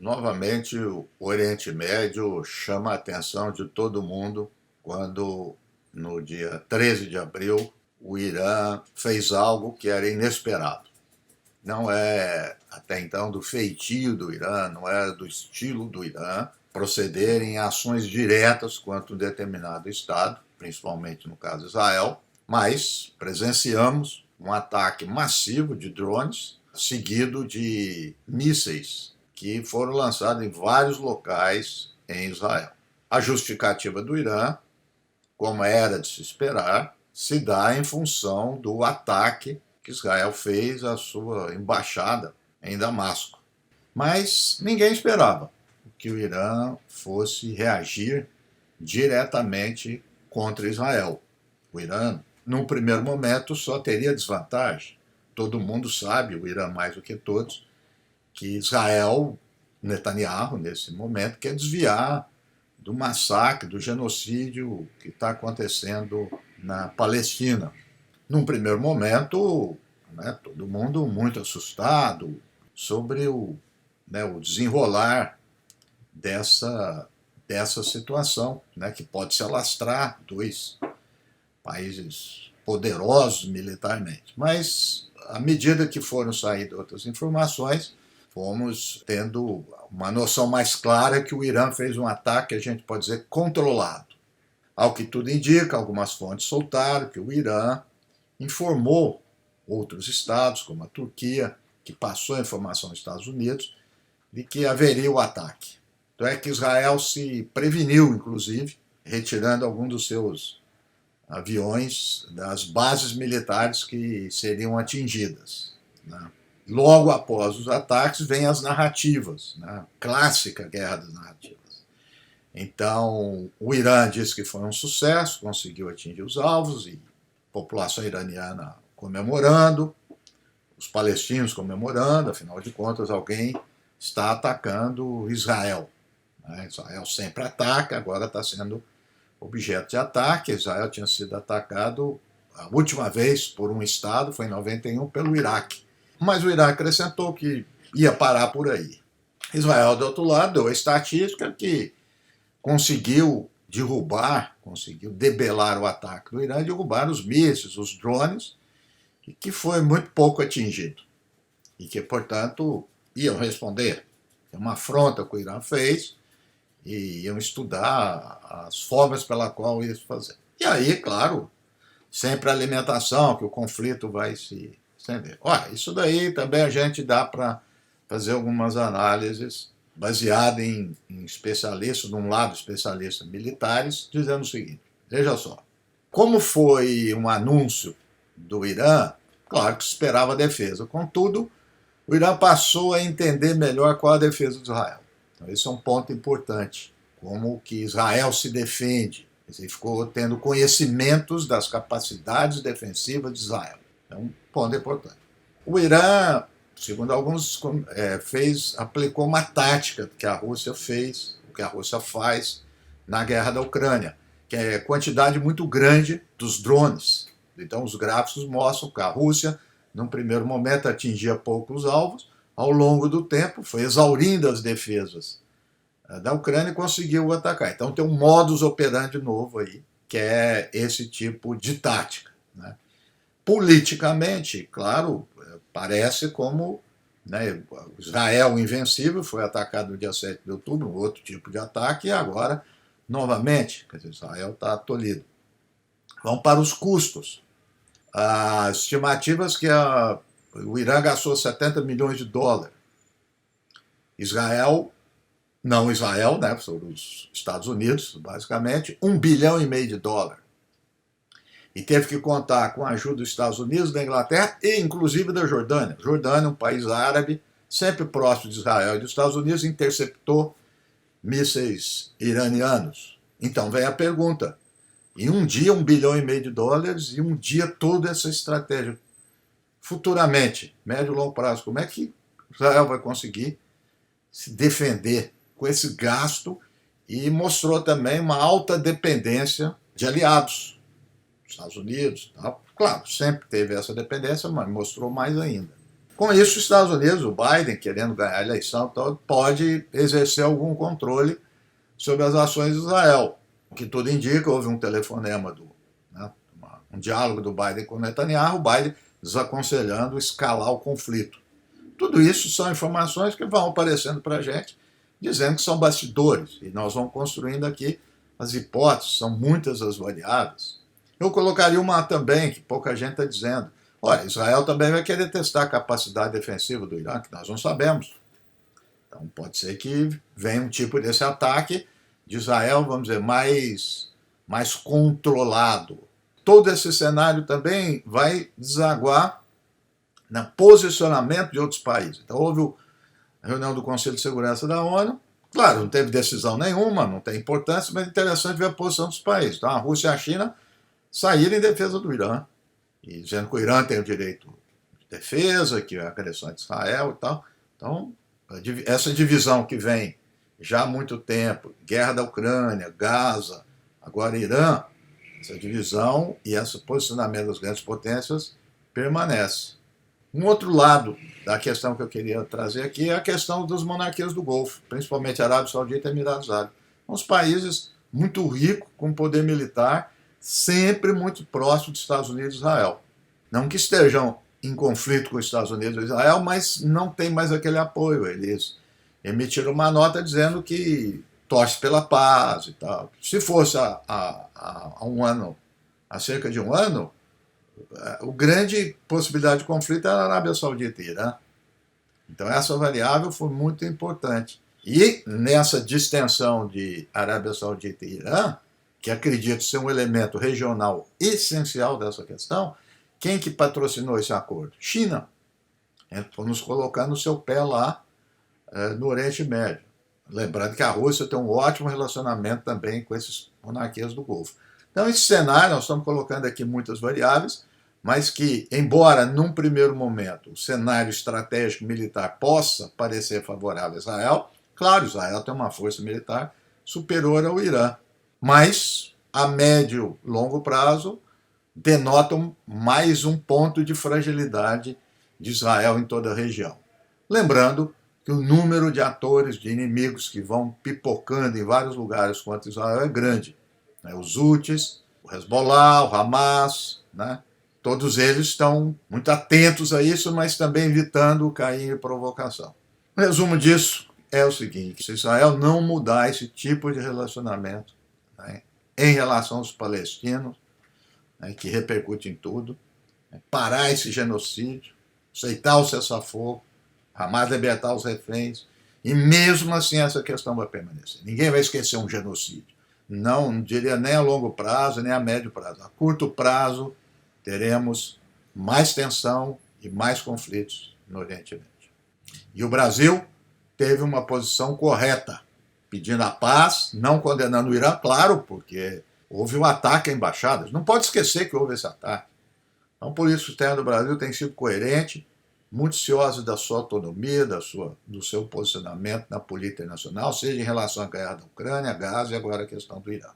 Novamente, o Oriente Médio chama a atenção de todo mundo quando, no dia 13 de abril, o Irã fez algo que era inesperado. Não é, até então, do feitio do Irã, não é do estilo do Irã proceder em ações diretas contra um determinado Estado, principalmente no caso Israel, mas presenciamos um ataque massivo de drones, seguido de mísseis que foram lançados em vários locais em Israel. A justificativa do Irã, como era de se esperar, se dá em função do ataque que Israel fez à sua embaixada em Damasco. Mas ninguém esperava que o Irã fosse reagir diretamente contra Israel. O Irã, num primeiro momento, só teria desvantagem. Todo mundo sabe, o Irã mais do que todos, que Israel, Netanyahu, nesse momento, quer desviar do massacre, do genocídio que está acontecendo na Palestina. Num primeiro momento, todo mundo muito assustado sobre o desenrolar dessa situação, que pode se alastrar dois países poderosos militarmente. Mas, à medida que foram saindo outras informações, fomos tendo uma noção mais clara que o Irã fez um ataque, a gente pode dizer, controlado. Ao que tudo indica, algumas fontes soltaram que o Irã informou outros estados, como a Turquia, que passou a informação aos Estados Unidos, de que haveria o ataque. Então é que Israel se preveniu, inclusive, retirando alguns dos seus aviões das bases militares que seriam atingidas. Logo após os ataques, vêm as narrativas, clássica guerra das narrativas. Então, o Irã disse que foi um sucesso, conseguiu atingir os alvos, e a população iraniana comemorando, os palestinos comemorando, afinal de contas, alguém está atacando Israel. Israel sempre ataca, agora está sendo objeto de ataque. Israel tinha sido atacado a última vez por um Estado, foi em 91, pelo Iraque. Mas o Iraque acrescentou que ia parar por aí. Israel, do outro lado, deu a estatística que conseguiu debelar o ataque do Irã, derrubar os mísseis, os drones, e que foi muito pouco atingido. E que, portanto, iam responder. É uma afronta que o Irã fez e iam estudar as formas pela qual ia fazer. E aí, claro, sempre a alimentação, que o conflito vai se estender. Olha, isso daí também a gente dá para fazer algumas análises baseadas em especialistas, de um lado especialistas militares, dizendo o seguinte, veja só, como foi um anúncio do Irã, claro que se esperava a defesa, contudo, o Irã passou a entender melhor qual a defesa de Israel. Então, esse é um ponto importante, como que Israel se defende. Ele ficou tendo conhecimentos das capacidades defensivas de Israel. É um ponto importante. O Irã, segundo alguns, aplicou uma tática que a Rússia fez, o que a Rússia faz na guerra da Ucrânia, que é quantidade muito grande dos drones. Então, os gráficos mostram que a Rússia, num primeiro momento, atingia poucos alvos, ao longo do tempo, foi exaurindo as defesas da Ucrânia e conseguiu atacar. Então tem um modus operandi novo aí, que é esse tipo de tática. Politicamente, claro, parece como Israel invencível, foi atacado no dia 7 de outubro, um outro tipo de ataque, e agora, novamente, quer dizer, Israel está tolhido. Vamos para os custos. As estimativas que o Irã gastou 70 milhões de dólares. Não Israel, sobre os Estados Unidos, basicamente, 1,5 bilhão de dólares. E teve que contar com a ajuda dos Estados Unidos, da Inglaterra e, inclusive, da Jordânia. Jordânia, um país árabe, sempre próximo de Israel e dos Estados Unidos, interceptou mísseis iranianos. Então vem a pergunta, em um dia 1,5 bilhão de dólares e um dia toda essa estratégia. Futuramente, médio e longo prazo, como é que Israel vai conseguir se defender com esse gasto? E mostrou também uma alta dependência de aliados, Estados Unidos, tal. Claro, sempre teve essa dependência, mas mostrou mais ainda. Com isso, os Estados Unidos, o Biden, querendo ganhar a eleição, pode exercer algum controle sobre as ações de Israel. O que tudo indica, houve um telefonema, né, um diálogo do Biden com Netanyahu, o Biden desaconselhando escalar o conflito. Tudo isso são informações que vão aparecendo para a gente, dizendo que são bastidores, e nós vamos construindo aqui as hipóteses, são muitas as variáveis. Eu colocaria uma também, que pouca gente está dizendo. Olha, Israel também vai querer testar a capacidade defensiva do Irã, que nós não sabemos. Então pode ser que venha um tipo desse ataque de Israel, vamos dizer, mais controlado. Todo esse cenário também vai desaguar no posicionamento de outros países. Então houve a reunião do Conselho de Segurança da ONU, claro, não teve decisão nenhuma, não tem importância, mas é interessante ver a posição dos países. Então a Rússia e a China saíram em defesa do Irã, e dizendo que o Irã tem o direito de defesa, que é a agressão de Israel e tal. Então, essa divisão que vem já há muito tempo, guerra da Ucrânia, Gaza, agora Irã, essa divisão e esse posicionamento das grandes potências permanece. Um outro lado da questão que eu queria trazer aqui é a questão das monarquias do Golfo, principalmente Arábia Saudita e Emirados Árabes. São uns países muito ricos, com poder militar, sempre muito próximo dos Estados Unidos e Israel. Não que estejam em conflito com os Estados Unidos e Israel, mas não tem mais aquele apoio. Eles emitiram uma nota dizendo que torce pela paz e tal. Se fosse há um ano, há cerca de um ano, a grande possibilidade de conflito era a Arábia Saudita e Irã. Então essa variável foi muito importante. E nessa distensão de Arábia Saudita e Irã, que acredito ser um elemento regional essencial dessa questão, quem que patrocinou esse acordo? China. Por nos colocar no seu pé lá no Oriente Médio. Lembrando que a Rússia tem um ótimo relacionamento também com essas monarquias do Golfo. Então, esse cenário, nós estamos colocando aqui muitas variáveis, mas que, embora num primeiro momento o cenário estratégico militar possa parecer favorável a Israel, claro, Israel tem uma força militar superior ao Irã, mas a médio e longo prazo denotam mais um ponto de fragilidade de Israel em toda a região. Lembrando que o número de atores, de inimigos que vão pipocando em vários lugares contra Israel é grande. Os Houthis, o Hezbollah, o Hamas, né? Todos eles estão muito atentos a isso, mas também evitando cair em provocação. O resumo disso é o seguinte: se Israel não mudar esse tipo de relacionamento, né, em relação aos palestinos, né, que repercute em tudo, parar esse genocídio, aceitar o cessar-fogo, Hamas libertar os reféns, e mesmo assim essa questão vai permanecer. Ninguém vai esquecer um genocídio. Não diria nem a longo prazo, nem a médio prazo. A curto prazo, teremos mais tensão e mais conflitos no Oriente Médio. E o Brasil teve uma posição correta, pedindo a paz, não condenando o Irã, claro, porque houve um ataque a embaixadas. Não pode esquecer que houve esse ataque. Então, por isso, o sistema do Brasil tem sido coerente, muito cioso da sua autonomia, do seu posicionamento na política internacional, seja em relação à guerra da Ucrânia, Gaza e agora a questão do Irã.